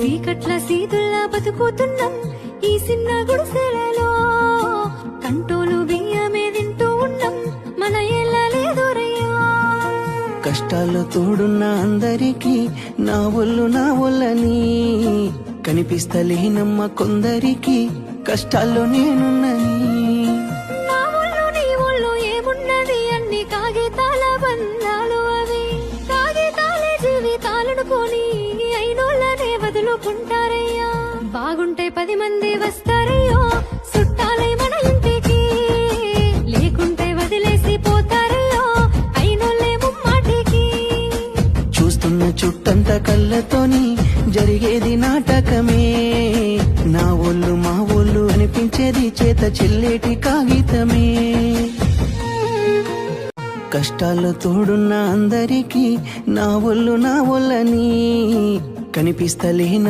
చీకట్ల సీతుల్లా బతుకుతున్నాం ఈ చిన్న గుడిసెలలో. కంటోలు బియ్యమే తింటూ ఉన్నాం మన ఎల్లలేదురయ్యా. కష్టాల్లో తోడున్న అందరికీ నా ఒళ్ళని కనిపిస్తలేనమ్మ కొందరికి కష్టాల్లో నేనున్నని. నా ఒళ్ళు నీ ఒళ్ళు ఏమున్నది అన్ని కాగితాల బంధాలు అవి. కాగితాలే జీవితాలనుకొని అయినోళ్ళనే వదులుకుంటారయ్యా. బాగుంటే 10 మంది వస్తారయ్యో చుట్టాలై మన ఇంటికి. లేకుంటే వదిలేసి పోతారయ్యో అయినోళ్ళే ముమ్మాటికి. చూస్తున్న చుట్టంత కళ్ళతోని జరిగేది నాటకమే. నా ఒళ్ళు మా ఒళ్ళు అనిపించేది చేత చెల్లేటి కాగితమే. కష్టాల్లో తోడున్న అందరికీ నా ఒళ్ళని కనిపిస్తలేన